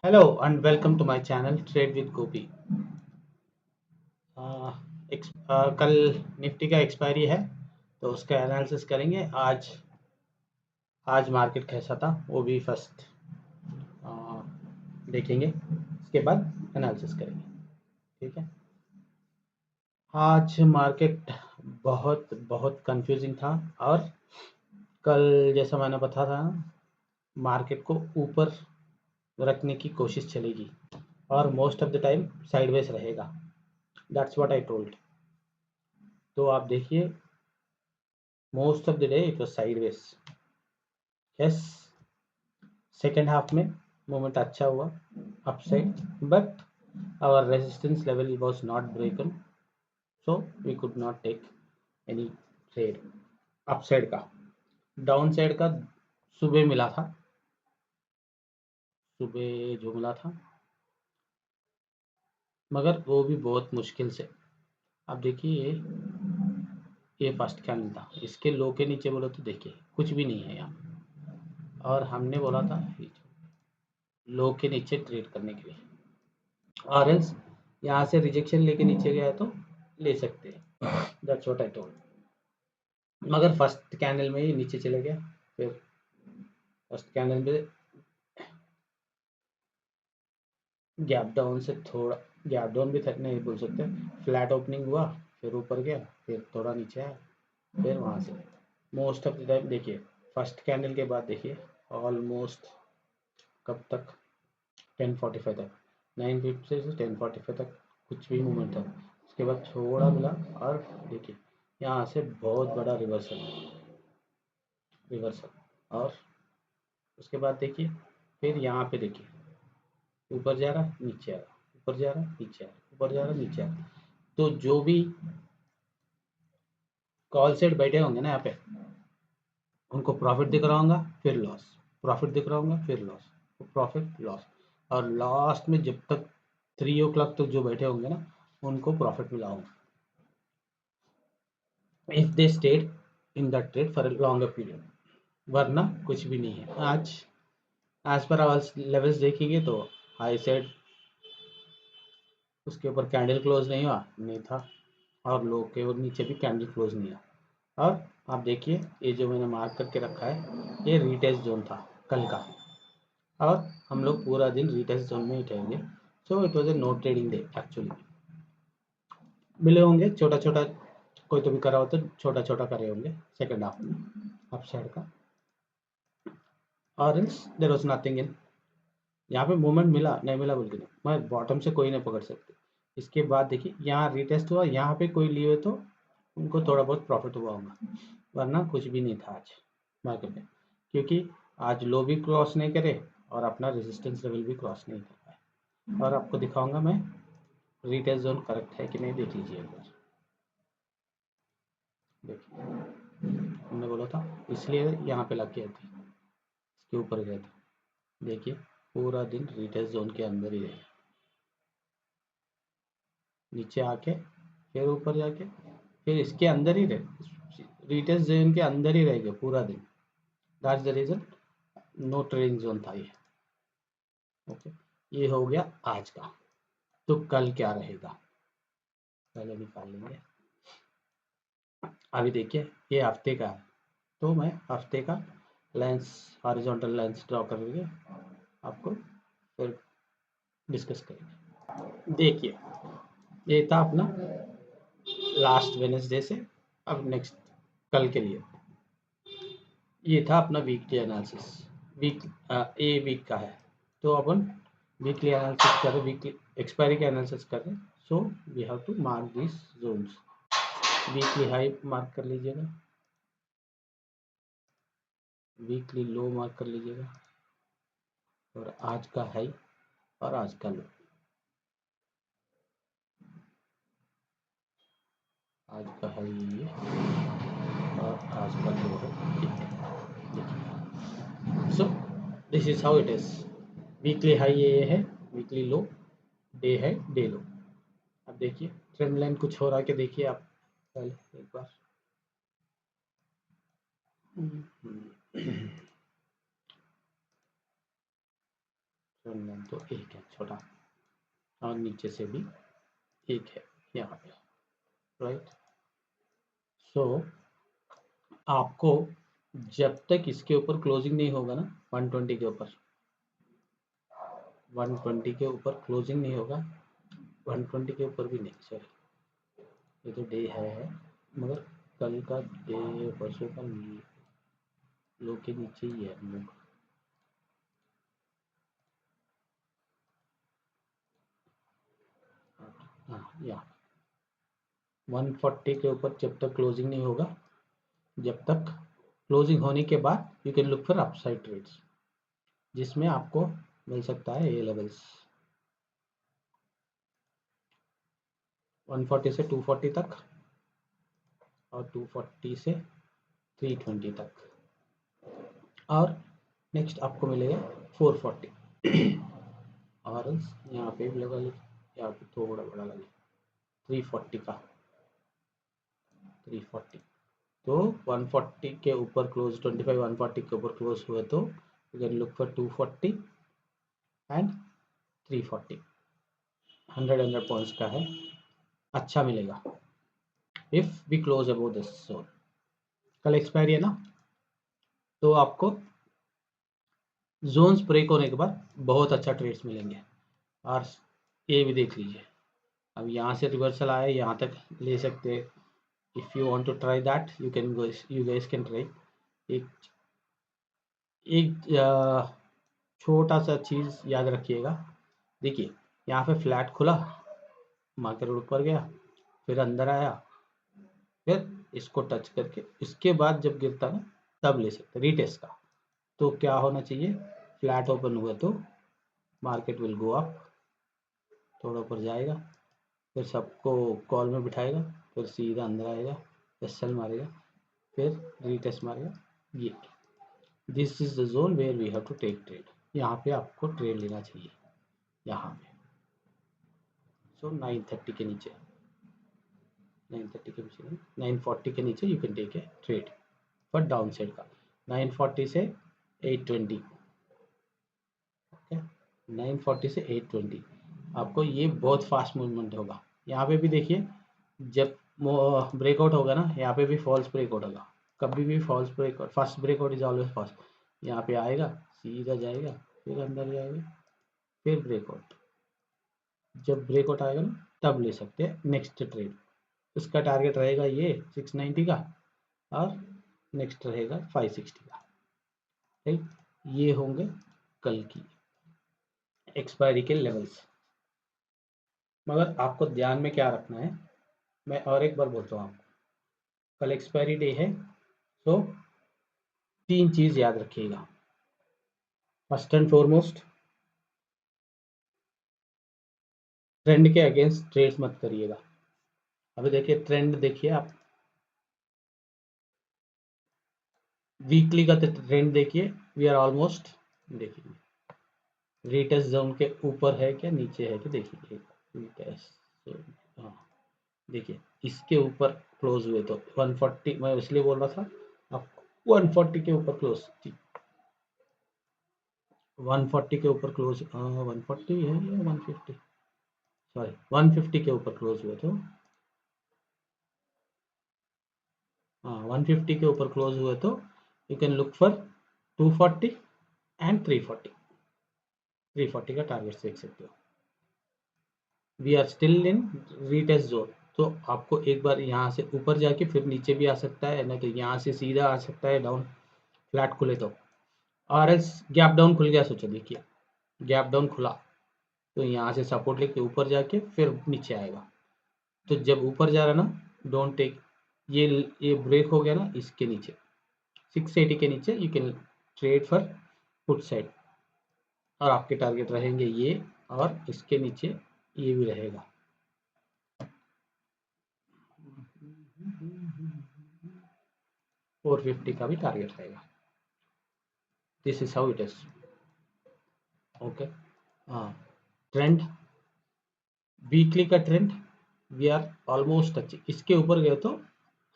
Hello and welcome to my channel trade with Gopi. कल Nifty का expiry है तो उसका एनालिसिस करेंगे। आज मार्केट कैसा था वो भी फर्स्ट देखेंगे, उसके बाद एनालिसिस करेंगे। ठीक है। आज मार्केट बहुत बहुत कंफ्यूजिंग था और कल जैसा मैंने बताया था, मार्केट को ऊपर रखने की कोशिश चलेगी और most of the time sideways रहेगा। That's what I told. तो आप देखिए, most of the day it was sideways. Yes, second half में मूवमेंट अच्छा हुआ upside, but our resistance level was not broken, so we could not take any trade upside का। Downside का सुबह मिला था, सुबह जो मिला था, मगर वो भी बहुत मुश्किल से। अब देखिए, ये फर्स्ट कैंडल था, इसके लो के नीचे बोलो तो देखिए कुछ भी नहीं है यहाँ। और हमने बोला था लो के नीचे ट्रेड करने के लिए, और एल्स यहाँ से रिजेक्शन लेके नीचे गया तो ले सकते हैं। That's what I told. मगर फर्स्ट कैंडल में ही नीचे चले गया। फिर फर्स्ट कैंडल में गैप डाउन से थोड़ा, गैप डाउन भी नहीं बोल सकते, फ्लैट ओपनिंग हुआ, फिर ऊपर गया, फिर थोड़ा नीचे आया, फिर वहाँ से मोस्ट ऑफ द टाइम देखिए फर्स्ट कैंडल के बाद देखिए ऑलमोस्ट कब तक, 10:45 तक, 9:50 से 10:45 तक कुछ भी मूवमेंट था। उसके बाद थोड़ा मिला और देखिए यहाँ से बहुत बड़ा रिवर्सल, रिवर्सल। और उसके बाद देखिए फिर यहाँ पे देखिए ऊपर जा रहा नीचे आ रहा, ऊपर जा रहा नीचे आ रहा, ऊपर जा रहा नीचे आ रहा। तो जो भी कॉल सेट बैठे होंगे ना यहाँ पे, उनको प्रॉफिट दिख रहा होगा, फिर लॉस, प्रॉफिट दिख रहा होगा, फिर लॉस, प्रॉफिट लॉस। और लास्ट में जब तक 3 o'clock तक जो बैठे होंगे ना, उनको प्रॉफिट मिला होगा if they stayed in that trade for a longer period. वरना कुछ भी नहीं है। आज एज पर आवर लेवल्स देखेंगे तो हाई साइड, उसके ऊपर कैंडल क्लोज नहीं हुआ, नहीं था, और लो के और नीचे भी कैंडल क्लोज नहीं हुआ। और आप देखिए ये जो मैंने मार्क करके रखा है, ये रिटेस्ट जोन था कल का, और हम लोग पूरा दिन रिटेस्ट जोन में ही रहेंगे। So it was a no trading day actually. मिले होंगे छोटा छोटा, कोई तो भी करा हो तो छोटा छोटा करे होंगे सेकेंड हाफ में अप साइड का, और else there was nothing in. यहाँ पे मूवमेंट मिला नहीं मिला बोल के नहीं, मैं बॉटम से कोई नहीं पकड़ सकते। इसके बाद देखिए यहाँ रिटेस्ट हुआ, यहाँ पे कोई लिए तो उनको थोड़ा बहुत प्रॉफिट हुआ होगा, वरना कुछ भी नहीं था आज मार्केट में, क्योंकि आज लो भी क्रॉस नहीं करे और अपना रेजिस्टेंस लेवल भी क्रॉस नहीं कर पाए। और आपको दिखाऊंगा मैं रिटेस्ट जोन करेक्ट है कि नहीं, देख लीजिए एक बार। देखिए हमने बोला था इसलिए यहाँ पे लग गया था, इसके ऊपर गया था। देखिए पूरा दिन रिटेस्ट जोन के अंदर ही रहे, नीचे आके फिर ऊपर जाके फिर इसके अंदर ही रहे, रिटेस्ट जोन के अंदर ही रह गए पूरा दिन। That's the reason no trading zone था ये। ओके, ये हो गया आज का। तो कल क्या रहेगा पहले निकाल लेंगे। अभी देखिए ये हफ्ते का है, तो मैं हफ्ते का लाइंस, हॉरिजॉन्टल लाइंस ड्रॉ करके आपको फिर डिस्कस करेंगे। देखिए ये था अपना लास्ट वेनेसडे से अब नेक्स्ट कल के लिए, ये था अपना weekly analysis. Week a week का है, तो अपन वीकली एनालिसिस करें, वीकली एक्सपायरी का एनालिसिस करें। So we have to mark this zones. Weekly high mark कर लीजिएगा, वीकली लो मार्क कर लीजिएगा, और आज का हाई और आज का लो, आज का हाई ये और आज का लो है ये। देखिए so this is how it is. Weekly high ये है, वीकली लो, डे है डे लो। अब देखिए ट्रेंड लाइन कुछ हो रहा है कि देखिए आप पहले एक बार। तो एक है छोटा, और नीचे से भी एक है यहाँ पे, राइट। सो आपको जब तक इसके ऊपर क्लोजिंग नहीं होगा ना 120 के ऊपर, 120 के ऊपर क्लोजिंग नहीं होगा, 120 के ऊपर भी नहीं, सॉरी ये तो डे है, मगर कल का डे परसों का लो के नीचे ही है हम लोग। हाँ या 140 के ऊपर जब तक क्लोजिंग नहीं होगा, जब तक क्लोजिंग होने के बाद you can look for upside trades, जिसमें आपको मिल सकता है ये लेवल्स 140 से 240 तक, और 240 से 320 तक, और नेक्स्ट आपको मिलेगा 440 और यहाँ पे भी लगा, यहाँ पे थोड़ा बड़ा लगे 340 का, 340 तो 140 के ऊपर क्लोज, 25 140 के ऊपर क्लोज हुए तो you can look for 240 and 340, 100 points का है, अच्छा मिलेगा if we close about this zone. कल एक्सपायरी है ना, तो आपको जोन्स ब्रेक होने के बाद बहुत अच्छा ट्रेड्स मिलेंगे। और ये भी देख लीजिए, अब यहाँ से रिवर्सल आया, यहाँ तक ले सकते हैं। If you want to try that you can go, you guys can try. एक छोटा सा चीज़ याद रखिएगा, देखिए यहाँ पे फ्लैट खुला, मार्केट ऊपर गया, फिर अंदर आया, फिर इसको टच करके इसके बाद जब गिरता ना तब ले सकते रीटेस्ट का। तो क्या होना चाहिए, फ्लैट ओपन हुआ तो मार्केट विल गो अप, थोड़ा ऊपर जाएगा, फिर सबको कॉल में बिठाएगा, फिर सीधा अंदर आएगा, एसएल मारेगा, फिर रीटेस्ट मारेगा। ये this is the zone where we have to take trade, यहाँ पे आपको ट्रेड लेना चाहिए यहाँ पे। सो 930 के नीचे, 930 के नीचे 940 के नीचे you can take a trade for downside का, 940 से 820, ओके 940 से 820 आपको ये बहुत फास्ट मूवमेंट होगा। यहाँ पे भी देखिए जब ब्रेकआउट होगा ना, यहाँ पे भी फॉल्स ब्रेकआउट होगा, कभी भी false breakout, first breakout is always fast. यहाँ पे आएगा, सीधा जाएगा, फिर अंदर जाएगा, फिर ब्रेकआउट, जब ब्रेकआउट आएगा ना तब ले सकते हैं नेक्स्ट ट्रेड। उसका टारगेट रहेगा ये 690 का, और नेक्स्ट रहेगा 560 का, ठीक। ये होंगे कल की एक्सपायरी के लेवल्स। मगर आपको ध्यान में क्या रखना है, मैं और एक बार बोलता हूँ आपको, कल एक्सपायरी डे है, तो 3 चीज़ याद रखिएगा। फर्स्ट एंड फॉरमोस्ट, ट्रेंड के अगेंस्ट ट्रेड्स मत करिएगा। अभी देखिए ट्रेंड देखिए आप, वीकली का ट्रेंड देखिए, वी आर ऑलमोस्ट, देखिए रीटेस्ट जोन के ऊपर है क्या नीचे है क्या, देखिए रीटेस्ट, हाँ देखिए इसके ऊपर क्लोज हुए तो 140, मैं इसलिए बोल रहा था आप 140 के ऊपर क्लोज, 140 के ऊपर क्लोज, 140 है या 150, सॉरी 150 के ऊपर क्लोज हुए तो, हाँ 150 के ऊपर क्लोज हुए तो you can look for 240 and 340, 340 का टारगेट देख सकते हो। We are still in retest zone, तो आपको एक बार यहाँ से ऊपर जाके फिर नीचे भी आ सकता है, नहीं तो यहाँ से सीधा आ सकता है डाउन, फ्लैट खुले तो, और एल्स गैप डाउन खुल गया, सोचो देखिए गैप डाउन खुला तो यहाँ से सपोर्ट लेके ऊपर जाके फिर नीचे आएगा। तो जब ऊपर जा रहा ना डोंट टेक, ये ब्रेक हो गया ना इसके नीचे 680 के नीचे you can trade for put side, और आपके टारगेट रहेंगे ये, और इसके नीचे ये भी रहेगा। 450 का भी टारगेट रहेगा। This is how it is, okay. हाँ ट्रेंड, वीकली का ट्रेंड वी आर ऑलमोस्ट अच्छे, इसके ऊपर गए तो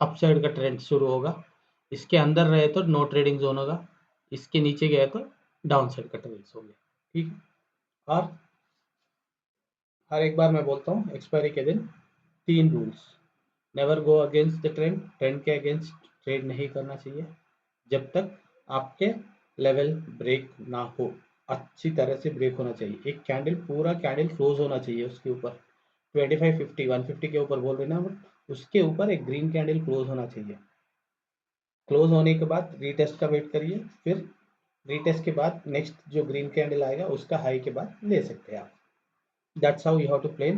अपसाइड का ट्रेंड शुरू होगा, इसके अंदर रहे तो नो ट्रेडिंग जोन होगा, इसके नीचे गए तो डाउन साइड का ट्रेंड हो गया, ठीक है। और हर एक बार मैं बोलता हूँ एक्सपायरी के दिन 3 rules. Never go against the trend, trend के अगेंस्ट ट्रेड नहीं करना चाहिए जब तक आपके लेवल ब्रेक ना हो। अच्छी तरह से ब्रेक होना चाहिए, एक कैंडल पूरा कैंडल क्लोज होना चाहिए उसके ऊपर 25 50 150 के ऊपर बोल रहे ना, बट उसके ऊपर एक ग्रीन कैंडल क्लोज होना चाहिए। क्लोज होने के बाद रीटेस्ट का वेट करिए, फिर रीटेस्ट के बाद नेक्स्ट जो ग्रीन कैंडल आएगा उसका हाई के बाद ले सकते हैं आप। That's how you have to play.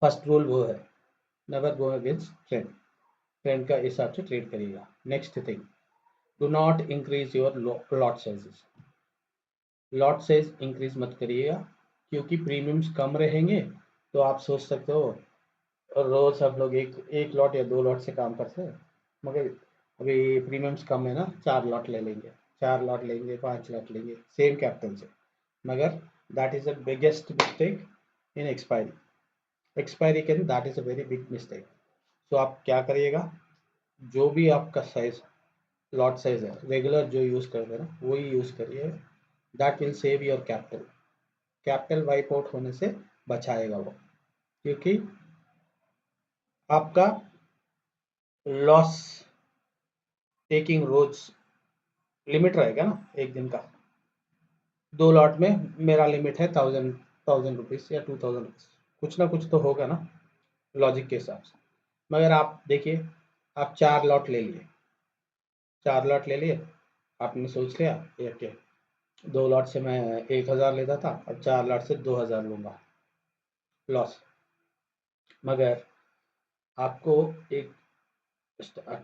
First rule वो है, never go against trend, trend का हिसाब से ट्रेड करिएगा। Next thing, do not increase your lot sizes, lot size increase मत करिएगा, क्योंकि प्रीमियम्स कम रहेंगे तो आप सोच सकते हो और रोज हम लोग एक एक लॉट या 2 लॉट से काम करते हैं, मगर अभी प्रीमियम्स कम है ना, 4 लॉट ले लेंगे, 4 लॉट लेंगे, 5 लॉट लेंगे सेम कैपिटल से, मगर that is the biggest mistake in expiry. Expiry के that is a very big mistake. तो आप क्या करिएगा, जो भी आपका साइज लॉट साइज है रेगुलर जो यूज़ करते हैं ना वही यूज़ करिए, that will save your capital, capital wipe out होने से बचाएगा वो, क्योंकि आपका लॉस टेकिंग रोज लिमिट रहेगा ना एक दिन का। 2 लॉट में मेरा लिमिट है 1000 रुपीज़ या 2000 रुपीज़, कुछ ना कुछ तो होगा ना लॉजिक के हिसाब से। मगर आप देखिए, आप 4 लॉट ले लिए, 4 लॉट ले लिए, आपने सोच लिया एक 2 लॉट से मैं 1000 लेता था, अब 4 लॉट से 2000 लूंगा, लॉस। मगर आपको एक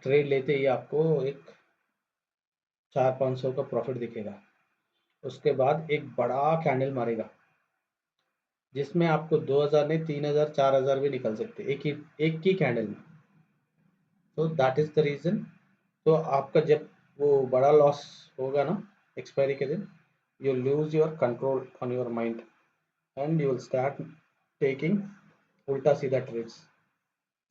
ट्रेड लेते ही आपको एक 400-500 का प्रॉफिट दिखेगा, उसके बाद एक बड़ा कैंडल मारेगा जिसमें आपको 2000 नहीं 3000 4000 भी निकल सकते एक ही कैंडल में। तो दैट इज द रीजन। तो आपका जब वो बड़ा लॉस होगा ना एक्सपायरी के दिन, you lose your control on your mind and you will start taking उल्टा सीधा ट्रेड्स।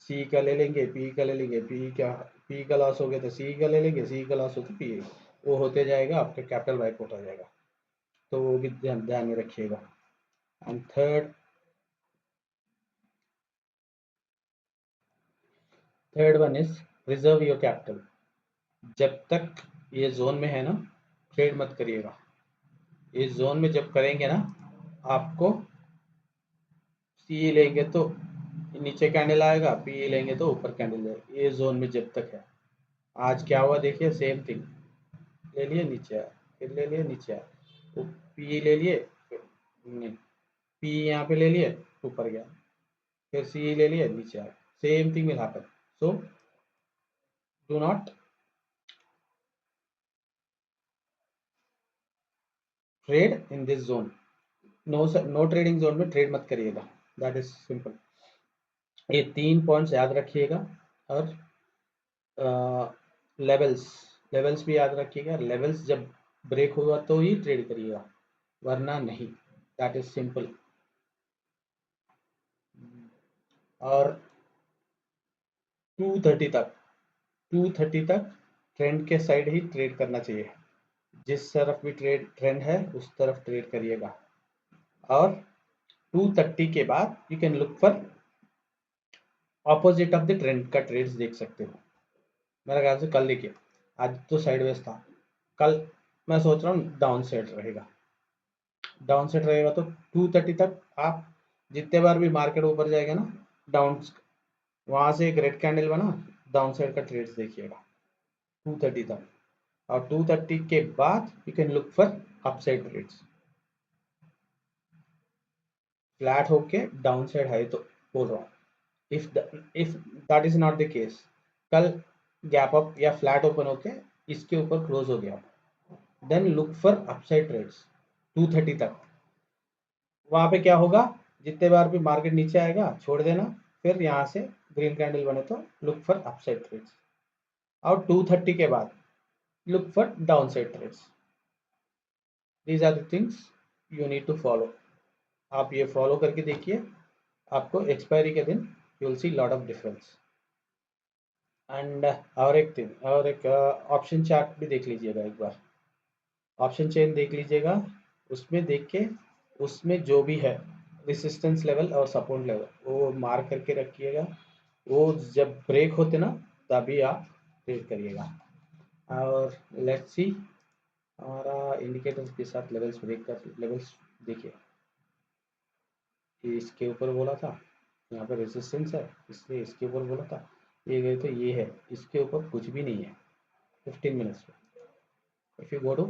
सी का ले लेंगे, पी का ले लेंगे, पी का लॉस हो गया तो सी का ले लेंगे, सी का लॉस हो तो पी, वो होते जाएगा, आपका कैपिटल वाइप आउट हो जाएगा। तो वो भी ध्यान में रखिएगा। And third one is reserve your capital. जब तक ये जोन में है ना ट्रेड मत करिएगा, इस जोन में जब करेंगे ना आपको सी लेंगे तो नीचे कैंडल आएगा, पी लेंगे तो ऊपर कैंडल जाएगा, ये जोन में जब तक है। आज क्या हुआ देखिए, सेम थिंग, ले लिए नीचे आया, फिर ले लिए नीचे आया, तो पी ले लिए, नहीं पी यहाँ पे ले लिए ऊपर गया, फिर सी ले लिए नीचे आया, same thing will happen. So do not trade in this zone, no trading zone में ट्रेड मत करिएगा, दैट इज सिंपल। ये 3 पॉइंट्स याद रखिएगा। और लेवल्स, लेवल्स भी याद रखिएगा, लेवल्स जब ब्रेक होगा तो ही ट्रेड करिएगा, वरना नहीं, दैट इज सिंपल। और 230 तक, 230 तक ट्रेंड के साइड ही ट्रेड करना चाहिए, जिस तरफ भी ट्रेंड है उस तरफ ट्रेड करिएगा। और 230 के बाद you can look for opposite of the trend का ट्रेड्स देख सकते हो। मेरा ख्याल से कल देखिए, आज तो साइडवेज था, कल मैं सोच रहा हूँ डाउन साइड रहेगा, डाउन साइड रहेगा तो 230 तक आप जितने बार भी मार्केट ऊपर जाएगा ना डाउन, वहां से एक रेड कैंडल बना, डाउन साइड का ट्रेड्स देखिएगा 230 तक। और 230 के बाद you can look for upside trades, flat होके डाउन साइड है तो बोल रहा हूँ। If that is not the case, कल गैप अप या फ्लैट ओपन होके इसके ऊपर क्लोज हो गया, then look for upside trades 230 तक। वहां पे क्या होगा, जितने बार भी मार्केट नीचे आएगा छोड़ देना, फिर यहाँ से ग्रीन कैंडल बने तो लुक फॉर अपसाइड ट्रेड्स, और 230 के बाद look for downside trades. These are the things you need to follow. आप ये फॉलो करके देखिए, आपको एक्सपायरी के दिन you will see lot of difference. And और एक थिंग, और एक ऑप्शन चार्ट भी देख लीजिएगा एक बार, ऑप्शन चेन देख लीजिएगा। उसमें देख के उसमें जो भी है रेसिस्टेंस लेवल और सपोर्ट लेवल वो मार्क करके रखिएगा। वो जब ब्रेक होते ना तभी आप ट्रेड करिएगा। और लेट्स सी हमारा इंडिकेटर्स के साथ लेवल्स ब्रेक कर लेवल्स देखिए, ये इसके ऊपर बोला था, यहाँ पे रेजिस्टेंस है इसलिए इसके ऊपर बोला था, ये गए तो ये है, इसके ऊपर कुछ भी नहीं है 15 मिनट्स में। इफ यू गो टू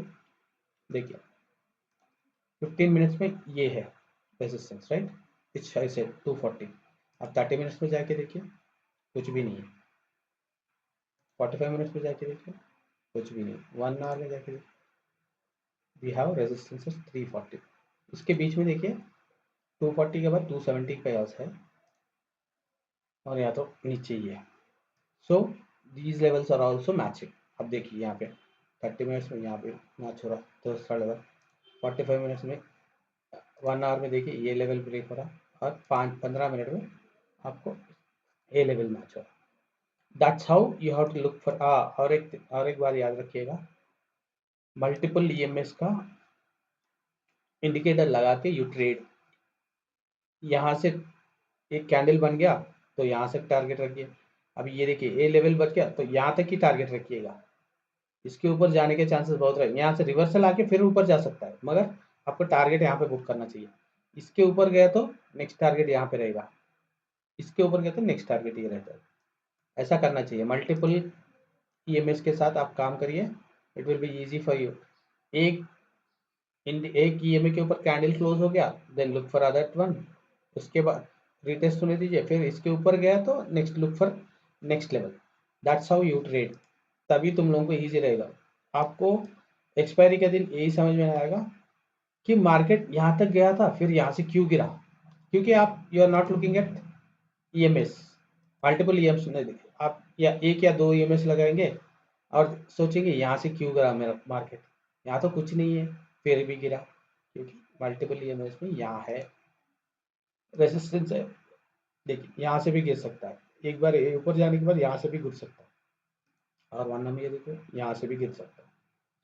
देखिए 15 मिनट्स में ये है resistance right, it's I said 240। अब 30 मिनट्स में जाके देखिए कुछ भी नहीं है, 45 मिनट्स में जाके देखिए कुछ भी नहीं, 1 आवर में जाके देखिए वी हैव रेजिस्टेंस 340। इसके बीच में देखिए 240 के बाद 270 के पास है और या तो नीचे ही है। So these levels are also matching. अब देखिए यहाँ पे 30 मिनट्स में यहाँ पे मैच हो रहा दूसरा लेवल, 45 मिनट्स में 1 आवर में देखिए ये लेवल ब्रेक हो रहा और 15 मिनट में आपको ए लेवल मैच हो रहा। That's how you have to look for. और एक बार याद रखिएगा, मल्टीपल ईएमएस का इंडिकेटर लगा के यू ट्रेड। यहाँ से एक कैंडल बन गया तो यहाँ से टारगेट रखिए। अब ये देखिए ए लेवल बच गया तो यहाँ तक ही टारगेट रखिएगा, इसके ऊपर जाने के चांसेस बहुत रहे। यहाँ से रिवर्सल आके फिर ऊपर जा सकता है मगर आपको टारगेट यहाँ पे बुक करना चाहिए। इसके ऊपर गया तो नेक्स्ट टारगेट यहाँ पे रहेगा, इसके ऊपर गया तो नेक्स्ट टारगेट ये रहता है। ऐसा करना चाहिए, मल्टीपल ईएमएस के साथ आप काम करिए, it will be easy for you. एक एक ईएमए के ऊपर कैंडल क्लोज हो गया then look for other one, उसके बाद रिटेस्ट होने दीजिए, फिर इसके ऊपर गया तो next look for next level. That's how you trade, तभी तुम लोगों को ईजी रहेगा। आपको एक्सपायरी के दिन यही समझ में आएगा कि मार्केट यहाँ तक गया था फिर यहाँ से क्यों गिरा, क्योंकि आप you are not looking at EMAs, multiple EMAs नहीं देखे आप, या एक या दो ईएमएस लगाएंगे और सोचेंगे यहाँ से क्यों गिरा मेरा मार्केट, यहाँ तो कुछ नहीं है फिर भी गिरा, क्योंकि मल्टीपल ईएमएस में यहाँ है रेजिस्टेंस है। देखिए यहाँ से भी गिर सकता है, एक बार ऊपर जाने के बाद यहाँ से भी गिर सकता है, और वन नंबर ये देखिए यहाँ से भी गिर सकता है।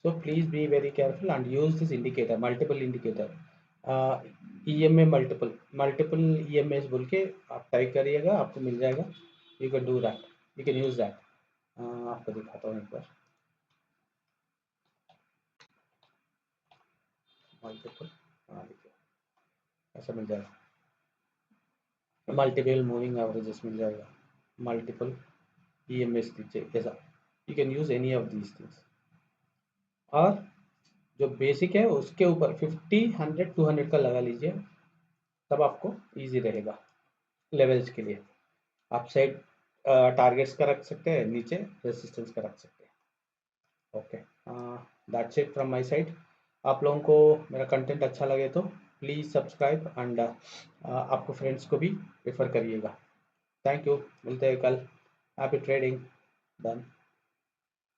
So please be very careful and use this indicator, multiple indicator, EMA multiple EMAs बोल के आप टाइप करिएगा आपको मिल जाएगा, you can do that, you can use that। आपको दिखाता हूँ एक बार, मल्टीपल, हाँ देखिए ऐसा मिल जाएगा, मल्टीपल मूविंग एवरेजेस मिल जाएगा, मल्टीपल EMAs दीजिए ऐसा, you can use any of these things। और जो बेसिक है उसके ऊपर 50 100 200 का लगा लीजिए, तब आपको इजी रहेगा लेवल्स के लिए। आप साइड टारगेट्स का रख सकते हैं, नीचे रेसिस्टेंस का रख सकते हैं। Okay, that's it from my side. आप लोगों को मेरा कंटेंट अच्छा लगे तो प्लीज़ सब्सक्राइब एंड आपको फ्रेंड्स को भी रेफर करिएगा। थैंक यू, मिलते हैं कल। Happy trading, done.